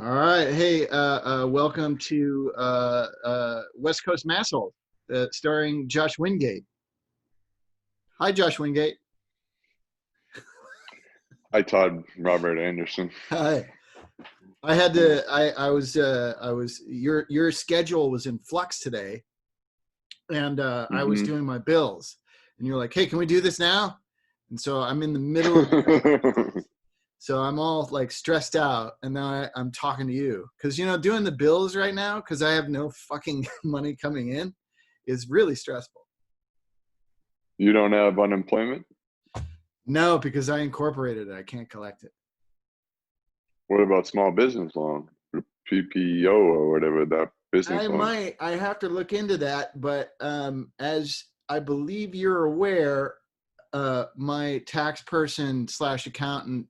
All right. Hey, welcome to West Coast Massholes, starring Josh Wingate. Hi, Josh Wingate. Hi, Todd. Robert Anderson. Hi. I had to. I was. Your schedule was in flux today, and I was hmm doing my bills, and you're like, "Hey, can we do this now?" And so I'm in the middle of. So I'm all like stressed out, and now I'm talking to you because doing the bills right now because I have no fucking money coming in is really stressful. You don't have unemployment? No, because I incorporated it. I can't collect it. What about small business loan? Or PPO or whatever that business loan? I have to look into that, but as I believe you're aware, my tax person / accountant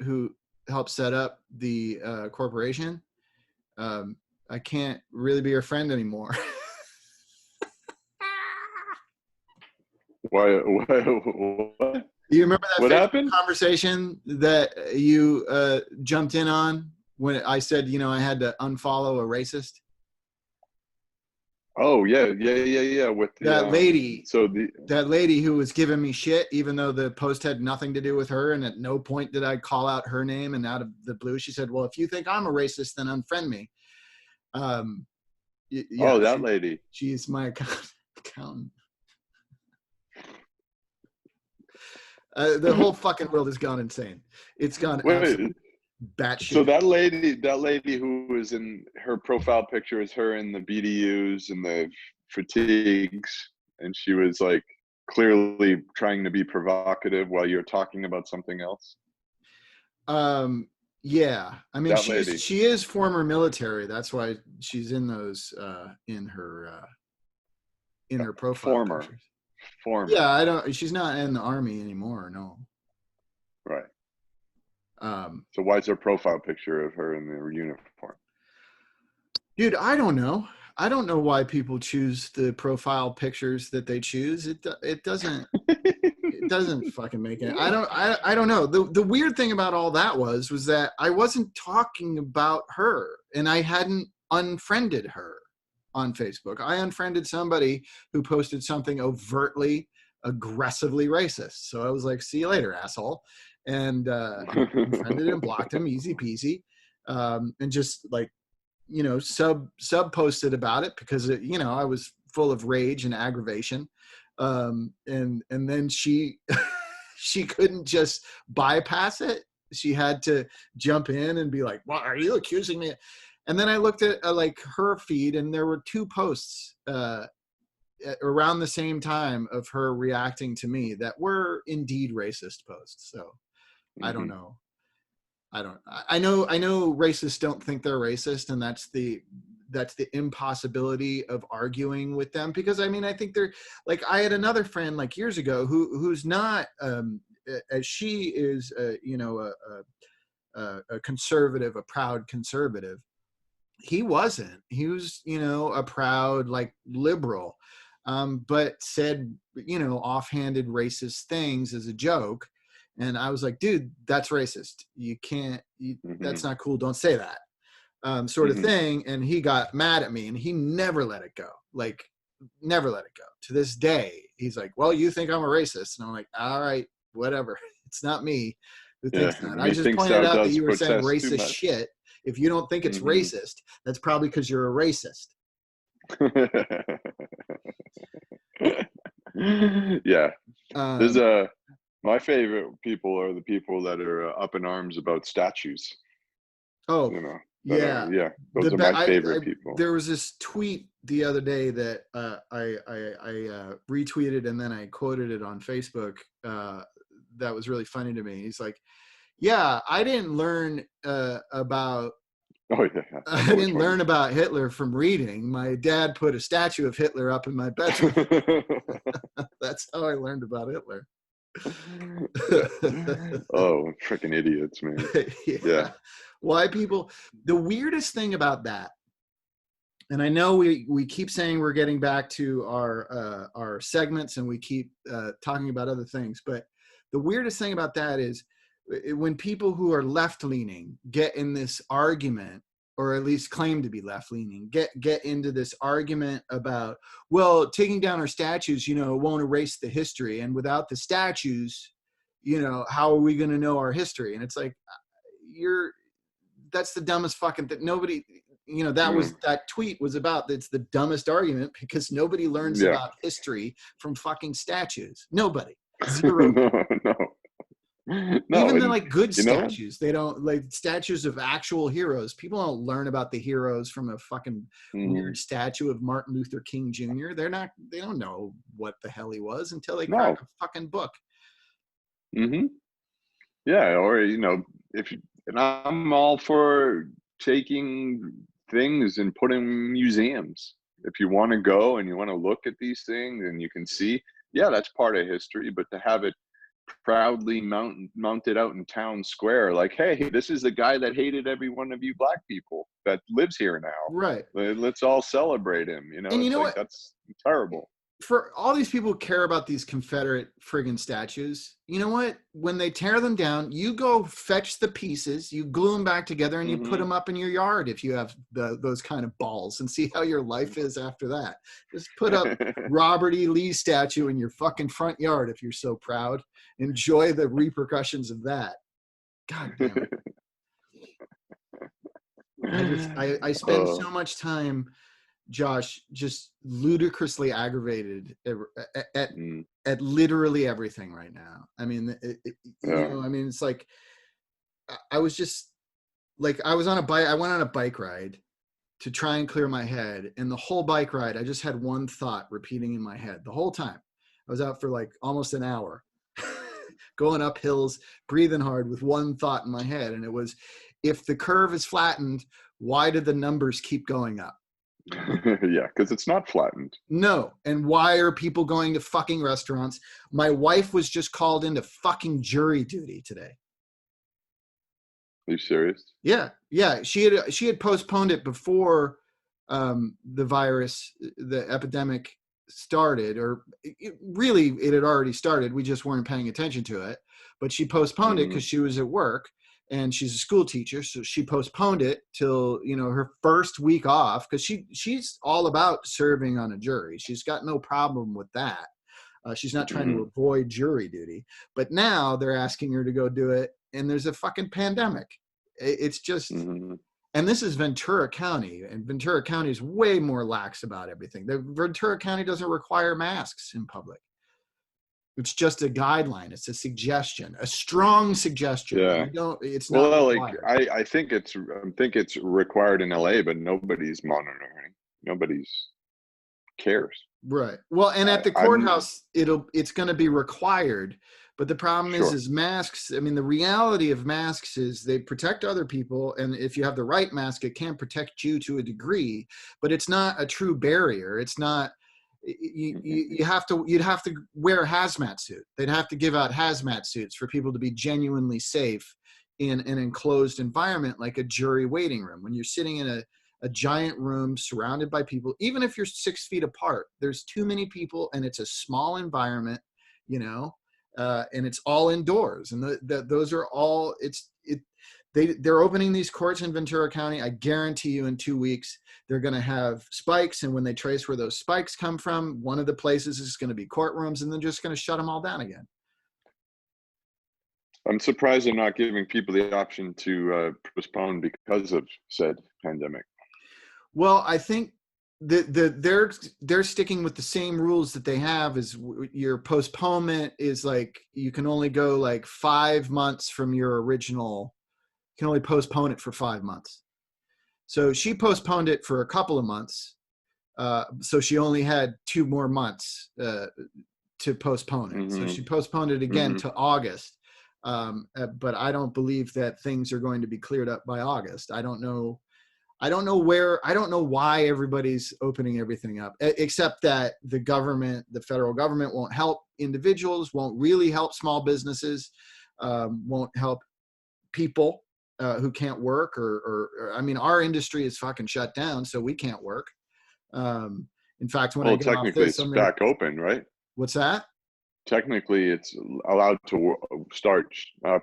who helped set up the corporation, I can't really be your friend anymore. Why? What? You remember that What Facebook happened? conversation that you jumped in on when I said, I had to unfollow a racist? Oh yeah. With the That lady, so the that lady who was giving me shit, even though the post had nothing to do with her, and at no point did I call out her name. And out of the blue, she said, "Well, if you think I'm a racist, then unfriend me." Um, yeah, oh, that lady. she's my accountant. The whole fucking world has gone insane. It's gone Wait, absolutely so batshit. that lady who was in her profile picture is her in the BDUs and the fatigues, and she was like clearly trying to be provocative while you're talking about something else. Um, yeah, I mean, That lady, she is former military. That's why she's in those in her profile former, pictures. former, Yeah, I don't. She's not in the army anymore. No. right? Um, So why is her profile picture of her in the uniform? dude, I don't know. I don't know why people choose the profile pictures that they choose. It doesn't fucking make it. I don't know. The weird thing about all that was that I wasn't talking about her, and I hadn't unfriended her on Facebook. I unfriended somebody who posted something overtly aggressively racist. So I was like, "See you later, asshole," and unfriended him, blocked him, easy peasy, and just like sub posted about it because I was full of rage and aggravation, and then she she couldn't just bypass it. She had to jump in and be like, "What are you accusing me?" And then I looked at like her feed, and there were two posts around the same time of her reacting to me that were indeed racist posts. So I don't hmm know. I know racists don't think they're racist, and that's the impossibility of arguing with them, because I mean, I think they're like, I had another friend like years ago who's not as she is a conservative, a proud conservative. He was a proud like liberal, but said offhanded racist things as a joke. And I was like, dude, that's racist. You can't, hmm that's not cool. Don't say that, sort of hmm thing. And he got mad at me, and he never let it go. Like, never let it go. To this day, he's like, well, you think I'm a racist. And I'm like, all right, whatever. It's not me who Yeah, thinks that. I just methinks pointed thou out that dost you were saying protest too racist much. shit. If you don't think it's hmm racist, that's probably because you're a racist. Yeah, there's Um, a my favorite people are the people that are up in arms about statues. oh, You know, that are yeah. yeah, those are my I favorite people. there was this tweet the other day that I retweeted, and then I quoted it on Facebook. That was really funny to me. He's like, "Yeah, I didn't learn about." Oh yeah, I I know which didn't one. learn about Hitler from reading. My dad put a statue of Hitler up in my bedroom. That's how I learned about Hitler. Yeah. Oh, freaking idiots, man. Yeah. Yeah. Why people, the weirdest thing about that, and I know we keep saying we're getting back to our segments, and we keep talking about other things, but the weirdest thing about that is when people who are left-leaning get in this argument, or at least claim to be left-leaning, get into this argument about, well, taking down our statues, won't erase the history. And without the statues, how are we going to know our history? And it's like, that's the dumbest fucking thing. Nobody, that tweet was about, it's the dumbest argument, because nobody learns about history from fucking statues. Nobody. Zero. No. Even the good statues, they don't, like statues of actual heroes. People don't learn about the heroes from a fucking weird statue of Martin Luther King Jr. They don't know what the hell he was until they crack a fucking book. Yeah, or and I'm all for taking things and putting in museums. If you want to go and you want to look at these things and you can see, that's part of history. But to have it proudly mounted out in town square, like, hey, this is the guy that hated every one of you black people that lives here now. Right. Let's all celebrate him. And what? That's terrible. For all these people who care about these Confederate friggin' statues, you know what? When they tear them down, you go fetch the pieces, you glue them back together, and you put them up in your yard if you have those kind of balls, and see how your life is after that. Just put up Robert E. Lee's statue in your fucking front yard if you're so proud. Enjoy the repercussions of that. God damn it. I spend so much time, Josh, just ludicrously aggravated at literally everything right now. I mean, it's like, I was just like, I was on a bike. I went on a bike ride to try and clear my head. And the whole bike ride, I just had one thought repeating in my head the whole time. I was out for like almost an hour going up hills, breathing hard with one thought in my head. And it was, if the curve is flattened, why do the numbers keep going up? Yeah, because it's not flattened. No. And why are people going to fucking restaurants? My wife was just called into fucking jury duty today. Are you serious? Yeah. She had postponed it before the virus, the epidemic started, or it had already started. We just weren't paying attention to it. But she postponed it because she was at work. And she's a school teacher, so she postponed it till, her first week off, because she's all about serving on a jury. She's got no problem with that. She's not trying to avoid jury duty. But now they're asking her to go do it, and there's a fucking pandemic. It's just, and this is Ventura County, and Ventura County is way more lax about everything. Ventura County doesn't require masks in public. It's just a guideline. It's a suggestion, a strong suggestion. Yeah. It's not. Well, like I think it's required in LA, but nobody's monitoring. Nobody's cares. Right. Well, and at the courthouse, it's going to be required. But the problem is masks. I mean, the reality of masks is they protect other people, and if you have the right mask, it can protect you to a degree. But it's not a true barrier. It's not. You'd have to wear a hazmat suit. They'd have to give out hazmat suits for people to be genuinely safe in an enclosed environment like a jury waiting room. When you're sitting in a giant room surrounded by people, even if you're 6 feet apart, there's too many people and it's a small environment, and it's all indoors. And those are all, they're opening these courts in Ventura County. I guarantee you in 2 weeks, they're going to have spikes. And when they trace where those spikes come from, one of the places is going to be courtrooms, and they're just going to shut them all down again. I'm surprised they're not giving people the option to postpone because of said pandemic. Well, I think they're sticking with the same rules that they have. Is your postponement is like, you can only go like 5 months from your original. You can only postpone it for 5 months. So she postponed it for a couple of months. So she only had 2 more months to postpone it. So she postponed it again to August. But I don't believe that things are going to be cleared up by August. I don't know why everybody's opening everything up, except that the federal government won't help individuals, won't really help small businesses, won't help people who can't work, or I mean, our industry is fucking shut down, so we can't work. In fact, when I get off this, it's back open, right? What's that? technically it's allowed to start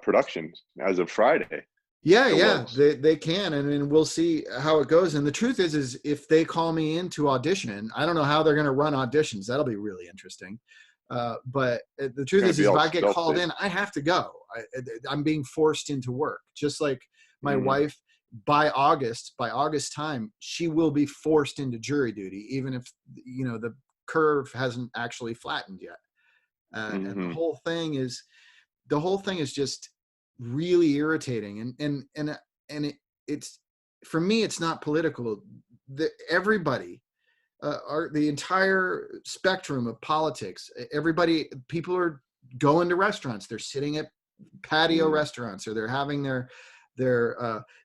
production as of Friday. Yeah, they can, and then we'll see how it goes. And the truth is if they call me in to audition, I don't know how they're going to run auditions. That'll be really interesting. But the truth is if I get called in, I have to go. I'm being forced into work, just like my wife. By August time, she will be forced into jury duty, even if the curve hasn't actually flattened yet. And the whole thing is just really irritating, and it's for me, it's not political. Everybody, the entire spectrum of politics, people are going to restaurants, they're sitting at patio restaurants, or they're having their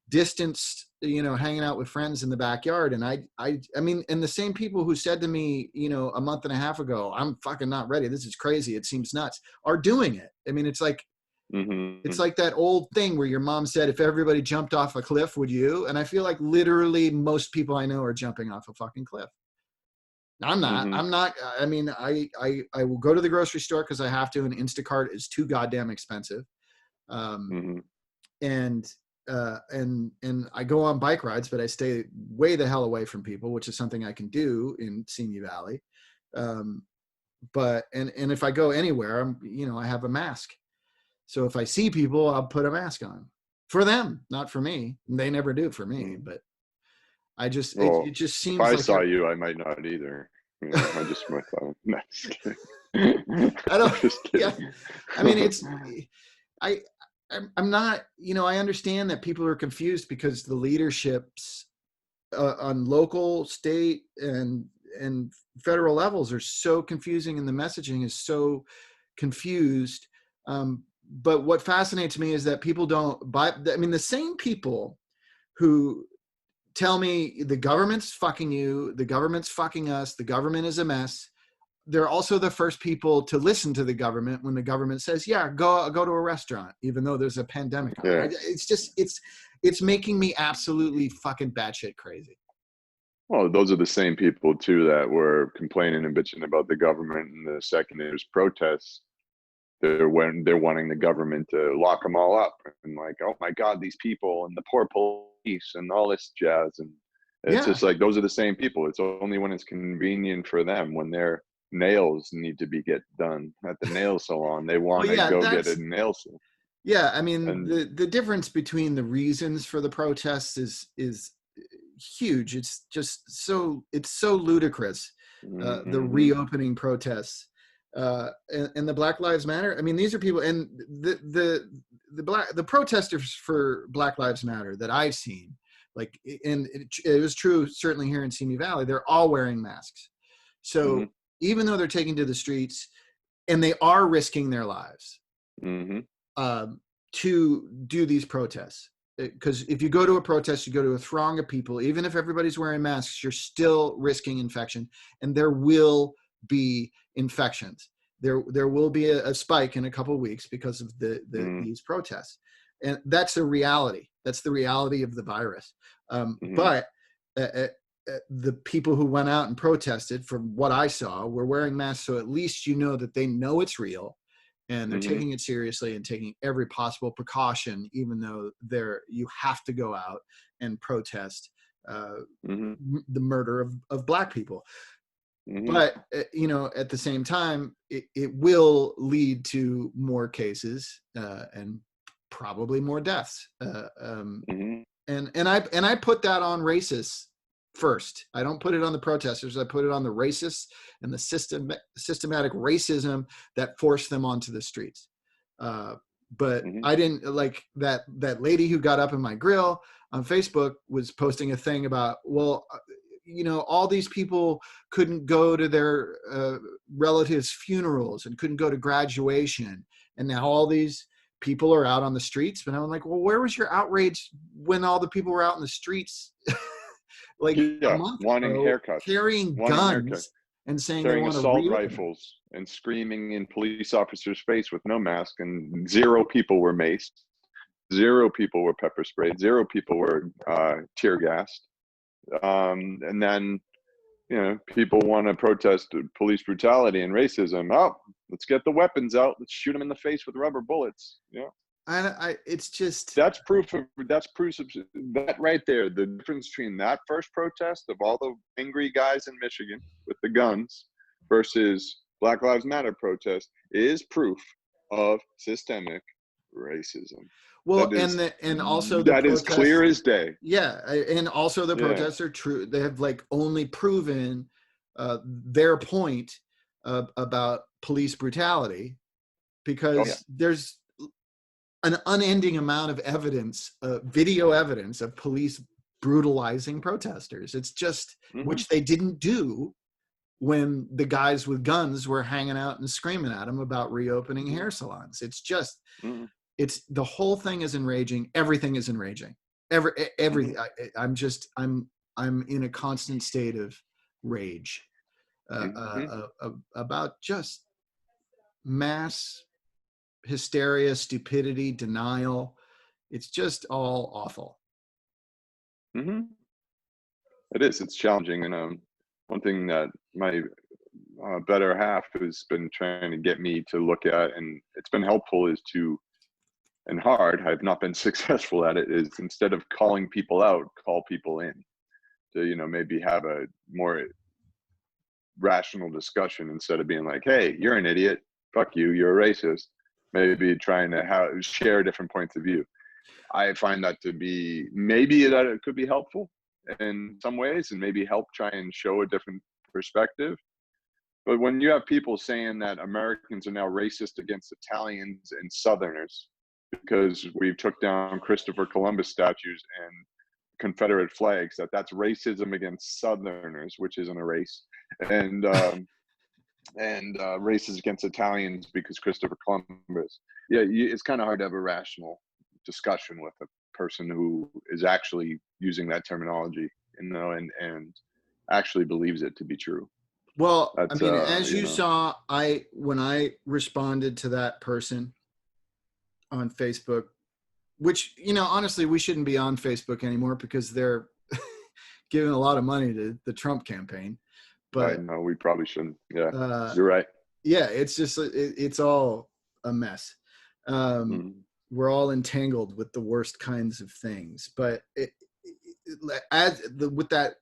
distanced, hanging out with friends in the backyard. And I mean, and the same people who said to me, a month and a half ago, I'm fucking not ready, this is crazy, it seems nuts, are doing it. I mean, it's like, it's like that old thing where your mom said, if everybody jumped off a cliff, would you? And I feel like literally most people I know are jumping off a fucking cliff. I'm not. I mean, I will go to the grocery store because I have to, and Instacart is too goddamn expensive. And I go on bike rides, but I stay way the hell away from people, which is something I can do in Simi Valley. But if I go anywhere, I have a mask. So if I see people, I'll put a mask on for them, not for me. And they never do for me, but I just, it just seems if I like saw you, I might not either. I just might thought, no, just kidding. I don't, just kidding. Yeah. I mean, I'm not, I understand that people are confused because the leaderships on local, state, and federal levels are so confusing, and the messaging is so confused. But what fascinates me is that people don't buy. I mean, the same people who tell me the government's fucking you, the government's fucking us, the government is a mess, they're also the first people to listen to the government when the government says, yeah, go to a restaurant, even though there's a pandemic. Yeah. It's just, it's making me absolutely fucking batshit crazy. Well, those are the same people too that were complaining and bitching about the government, and the second there's protests, they're wanting the government to lock them all up, and like, oh my God, these people and the poor police and all this jazz. And it's just like, those are the same people. It's only when it's convenient for them, when their nails need to be done at the nail salon, they want to go get a nail salon. Yeah, I mean, the difference between the reasons for the protests is huge. It's just so ludicrous. The reopening protests. And the Black Lives Matter. I mean, these are people, and the protesters for Black Lives Matter that I've seen, like, and it was true certainly here in Simi Valley, they're all wearing masks. So even though they're taking to the streets, and they are risking their lives to do these protests, because if you go to a protest, you go to a throng of people, even if everybody's wearing masks, you're still risking infection, and there will be infections. There will be a spike in a couple of weeks because of these protests, and that's a reality. That's the reality of the virus. But the people who went out and protested, from what I saw, were wearing masks, so at least you know that they know it's real, and they're taking it seriously and taking every possible precaution, even though you have to go out and protest the murder of Black people. But at the same time, it will lead to more cases and probably more deaths. And I put that on racists first. I don't put it on the protesters. I put it on the racists and the systematic racism that forced them onto the streets. But I didn't like that lady who got up in my grill on Facebook was posting a thing about, well, all these people couldn't go to their relatives' funerals and couldn't go to graduation, and now all these people are out on the streets. But I'm like, well, where was your outrage when all the people were out in the streets like a month wanting ago, haircuts, carrying guns and saying carrying they want assault rifles and screaming in police officers' face with no mask, and 0 people were maced, 0 people were pepper sprayed, 0 people were tear gassed. And then, people want to protest police brutality and racism. Oh, let's get the weapons out. Let's shoot them in the face with rubber bullets. It's just, That's proof of that right there. The difference between that first protest of all the angry guys in Michigan with the guns versus Black Lives Matter protest is proof of systemic racism. well, and also the that is clear protests, as day. yeah, and also the Yeah. protests are true. They have like only proven their point about police brutality, because there's an unending amount of evidence, video evidence of police brutalizing protesters. It's just, which they didn't do when the guys with guns were hanging out and screaming at them about reopening hair salons. It's just, it's, the whole thing is enraging. Everything is enraging. I'm in a constant state of rage about just mass hysteria, stupidity, denial. It's just all awful. It is. It's challenging. And one thing that my better half has been trying to get me to look at, and it's been helpful, is to, and hard, I've not been successful at it, is instead of calling people out, call people in to, maybe have a more rational discussion instead of being like, hey, you're an idiot. Fuck you. You're a racist. Maybe trying to share different points of view. I find that to be, maybe that it could be helpful in some ways, and maybe help try and show a different perspective. But when you have people saying that Americans are now racist against Italians and Southerners because we took down Christopher Columbus statues and Confederate flags, that's racism against Southerners, which isn't a race, and races against Italians because Christopher Columbus. Yeah, it's kind of hard to have a rational discussion with a person who is actually using that terminology, and actually believes it to be true. Well, I mean, as you saw, when I responded to that person on Facebook, which, honestly, we shouldn't be on Facebook anymore because they're giving a lot of money to the Trump campaign. But no, we probably shouldn't. Yeah, you're right. Yeah, it's just, it's all a mess. We're all entangled with the worst kinds of things. But with that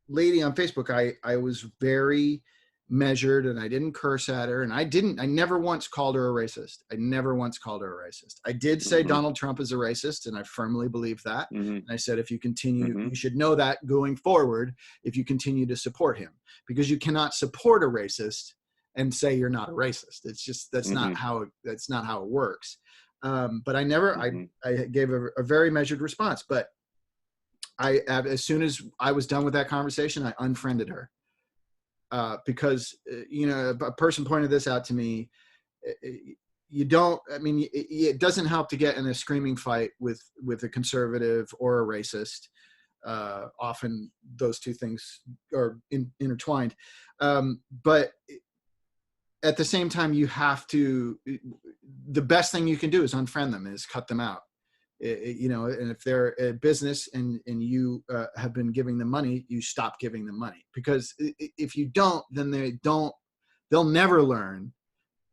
lady on Facebook, I was very measured, and I didn't curse at her, and I never once called her a racist. I did say Donald Trump is a racist, and I firmly believe that. And I said, if you continue, you should know that going forward, if you continue to support him, because you cannot support a racist and say you're not a racist. It's just, that's not how it works. But I never, I gave a very measured response, but as soon as I was done with that conversation, I unfriended her. Because, a person pointed this out to me. It doesn't help to get in a screaming fight with a conservative or a racist. Often those two things are intertwined. But at the same time, you have to, the best thing you can do is unfriend them, is cut them out. And if they're a business and you have been giving them money, you stop giving them money, because if you don't, then they'll never learn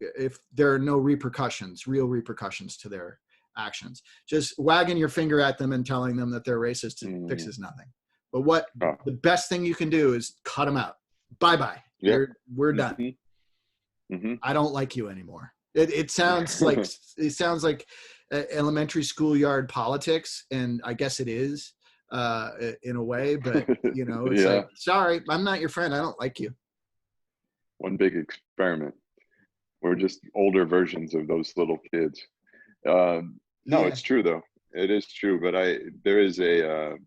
if there are no real repercussions to their actions. Just wagging your finger at them and telling them that they're racist fixes nothing. But the best thing you can do is cut them out. Bye-bye. Yeah. We're done. I don't like you anymore. It sounds like elementary schoolyard politics, and I guess it is in a way, but it's like, sorry, I'm not your friend. I don't like you. One big experiment. We're just older versions of those little kids. It's true though. It is true, but there is a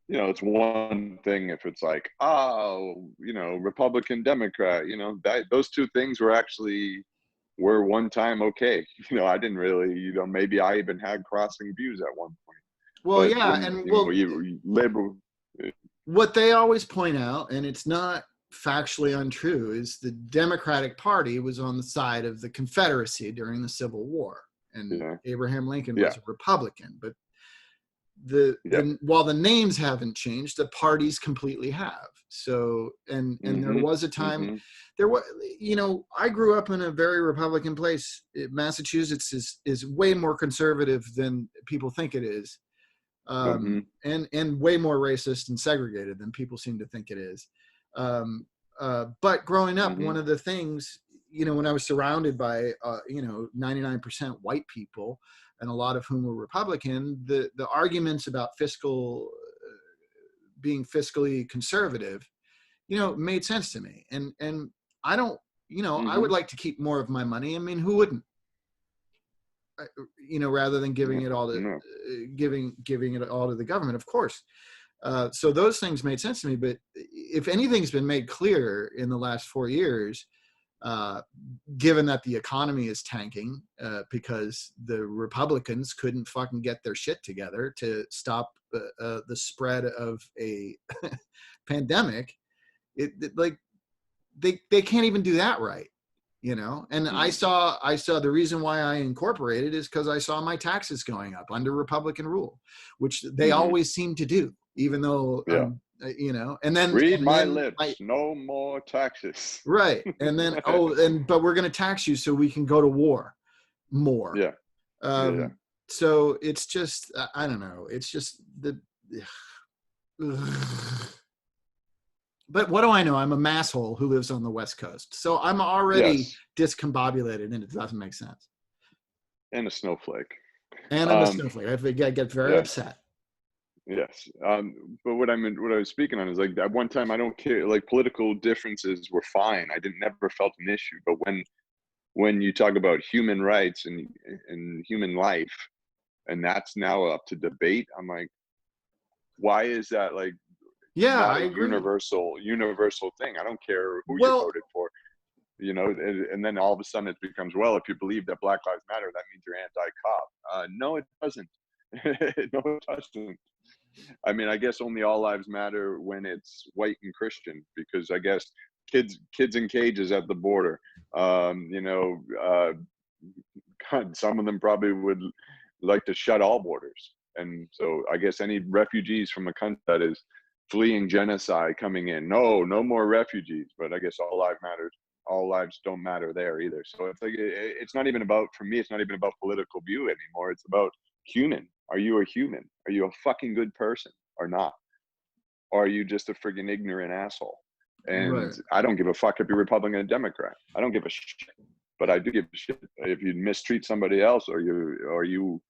it's one thing if it's like, Republican, Democrat, those two things were one time okay. I didn't really, maybe I even had crossing views at one point. Well, liberal. What they always point out, and it's not factually untrue, is the Democratic Party was on the side of the Confederacy during the Civil War, and Abraham Lincoln was a Republican. But Yep. while the names haven't changed, the parties completely have. So, and there was a time, there was, I grew up in a very Republican place. Massachusetts is way more conservative than people think it is. And way more racist and segregated than people seem to think it is. But growing up, one of the things, when I was surrounded by, 99% white people, and a lot of whom were Republican, the arguments about being fiscally conservative, made sense to me. And I don't, I would like to keep more of my money. I mean, who wouldn't? Rather than giving it all to giving it all to the government, of course. So those things made sense to me. But if anything's been made clear in the last 4 years, given that the economy is tanking because the Republicans couldn't fucking get their shit together to stop the spread of a pandemic, like they can't even do that right. And I saw the reason why I incorporated is because I saw my taxes going up under Republican rule, which they always seem to do, even though, and then read my lips, no more taxes. Right. And then, but we're going to tax you so we can go to war more. Yeah. So it's just, I don't know. It's just but what do I know? I'm a masshole who lives on the West Coast. So I'm already discombobulated, and it doesn't make sense. And a snowflake. And I'm a snowflake. I get very upset. Yes. But what I was speaking on is like at one time, I don't care, like political differences were fine. I never felt an issue. But when you talk about human rights and human life, and that's now up to debate, I'm like, why is that like, not a universal thing? I don't care who you voted for, and then all of a sudden it becomes, well, if you believe that Black Lives Matter, that means you're anti-cop. No, it doesn't. No, it doesn't. I mean, I guess only all lives matter when it's white and Christian, because I guess kids in cages at the border, God, some of them probably would like to shut all borders. And so I guess any refugees from a country that is fleeing genocide coming in, no more refugees. But I guess all lives don't matter there either. So it's like, it's not even about, for me, it's not even about political view anymore. It's about human. Are you a human? Are you a fucking good person or not? Or are you just a friggin' ignorant asshole? And I don't give a fuck if you're Republican or Democrat. I don't give a shit. But I do give a shit if you mistreat somebody else, or you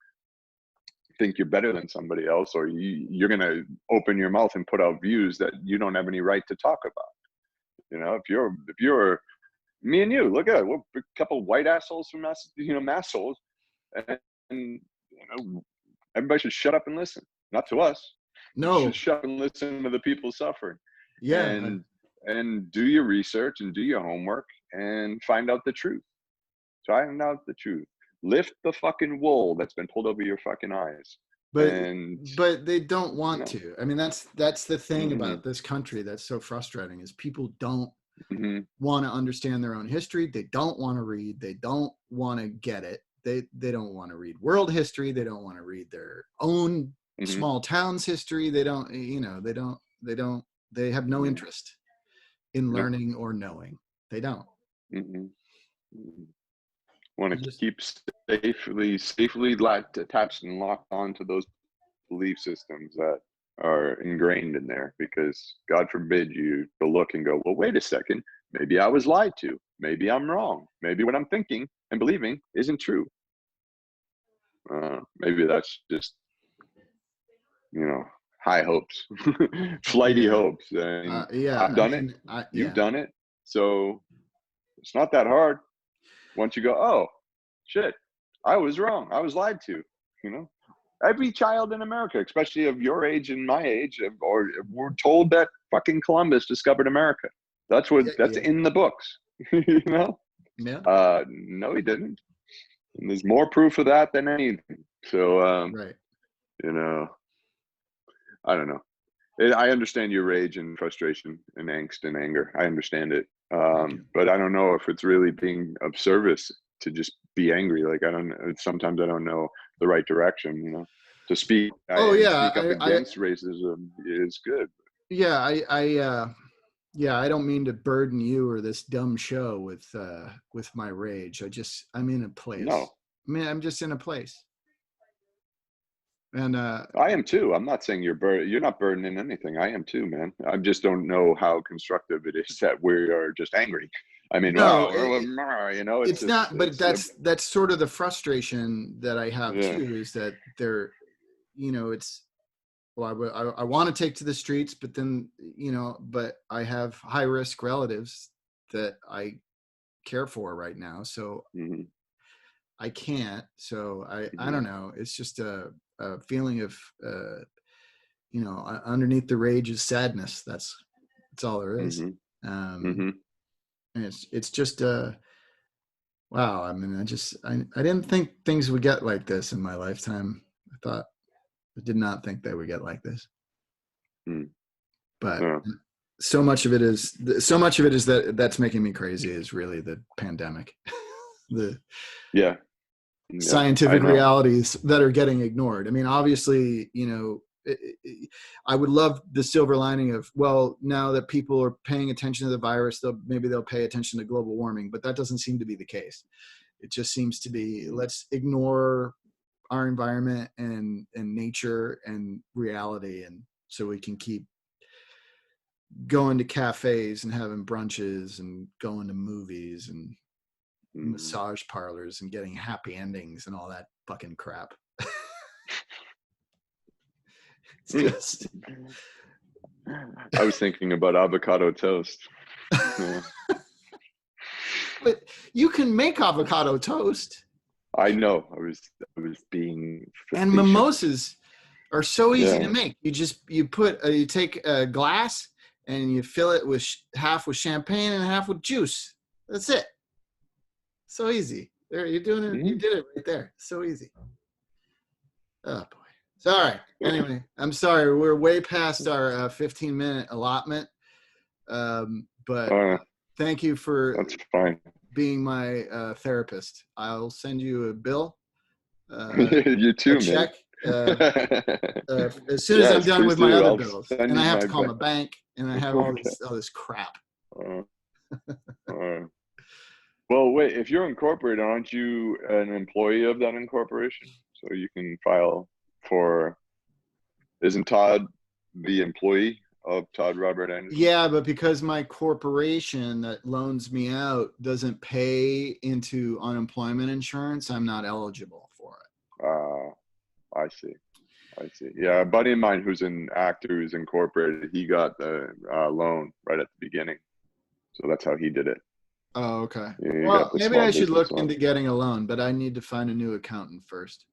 think you're better than somebody else, or you're gonna open your mouth and put out views that you don't have any right to talk about. If you're me and you, look at it, we're a couple white assholes from Massholes, and everybody should shut up and listen. Not to us. No. You should shut up and listen to the people suffering. Yeah. And do your research and do your homework and find out the truth. Find out the truth. Lift the fucking wool that's been pulled over your fucking eyes. But they don't want to. I mean, that's the thing about this country that's so frustrating, is people don't want to understand their own history. They don't want to read. They don't want to get it. They don't want to read world history. They don't want to read their own small town's history. They don't, they have no interest in learning or knowing. They don't. Want to keep safely attached and locked onto those belief systems that are ingrained in there, because God forbid you to look and go, well, wait a second, maybe I was lied to. Maybe I'm wrong. Maybe what I'm thinking and believing isn't true. Maybe that's just, high hopes, flighty hopes. And I've done it. You've done it. So it's not that hard. Once you go, oh, shit, I was wrong. I was lied to, Every child in America, especially of your age and my age, or we're told that fucking Columbus discovered America. That's in the books, Yeah. No, he didn't. And there's more proof of that than anything. So, I don't know. I understand your rage and frustration and angst and anger. I understand it. But I don't know if it's really being of service to just be angry. Like, I don't know. Sometimes I don't know the right direction, to speak Oh and yeah, speak up against racism is good. yeah, yeah, I don't mean to burden you or this dumb show with my rage. I'm in a place. No, I mean, I'm just in a place. And I am too. I'm not saying you're not burdening anything. I am too, man. I just don't know how constructive it is that we are just angry. I mean, no, wow, you know, it's it's just not, but that's sort of the frustration that I have yeah. too, is that they're, it's, well, I want to take to the streets, but then, but I have high risk relatives that I care for right now. So Mm-hmm. I can't. So I Mm-hmm. don't know. It's just a feeling of, underneath the rage is sadness. That's all there is. Mm-hmm. Um, Mm-hmm. and it's just, wow. I mean, I didn't think things would get like this in my lifetime. I did not think they would get like this. Mm. But Yeah. so much of it is that's making me crazy is really the pandemic, the Yeah. I scientific know. realities that are getting ignored. I mean, obviously, I would love the silver lining of, well, now that people are paying attention to the virus, maybe they'll pay attention to global warming, but that doesn't seem to be the case. It just seems to be, let's ignore our environment and nature and reality, and so we can keep going to cafes and having brunches and going to movies and massage parlors and getting happy endings and all that fucking crap. It's just, I was thinking about avocado toast. Yeah. but you can make avocado toast. I know. I was being And facetious. mimosas are so easy to make. You take a glass and you fill it with half with champagne and half with juice. That's it. So easy. There, you're doing it. You did it right there. So easy. Oh boy. So, all right. Anyway, I'm sorry. We're way past our 15-minute allotment. But thank you for That's fine. being my therapist. I'll send you a bill. You too, a check. man. As soon as I'm done with my do. other I'll bills, send and you I have my to call bill. my bank, and I have all this crap. Well, wait. If you're incorporated, aren't you an employee of that incorporation? So you can file for. Isn't Todd the employee of Todd Robert Anderson? Yeah, but because my corporation that loans me out doesn't pay into unemployment insurance, I'm not eligible for it. I see. Yeah, a buddy of mine who's an actor who's incorporated, he got the loan right at the beginning. So that's how he did it. Oh, okay. You Well, got the maybe small I should business look into getting a loan, but I need to find a new accountant first.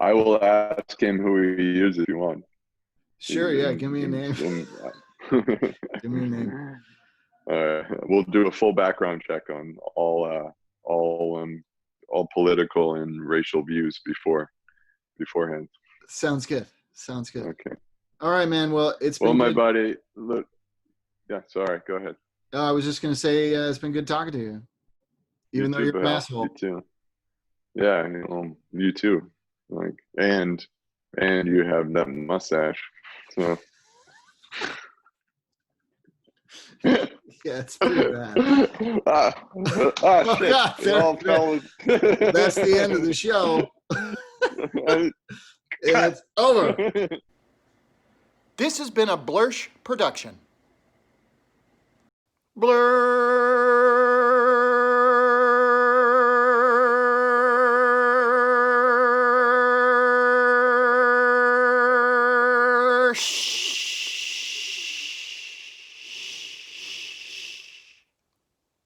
I will ask him who he uses if you want. Sure, yeah. Give me a name. Give me a name. We'll do a full background check on all political and racial views beforehand. Sounds good. Okay. All right, man. Well, it's been well, my good. buddy. Look, yeah. Sorry. Go ahead. I was just gonna say it's been good talking to you, even though you're a Masshole. You too. Yeah, you too. Like, and you have that mustache. So. Yeah, it's pretty bad. Shit. God, that's the end of the show. It's over. This has been a Blursh production. Blursh.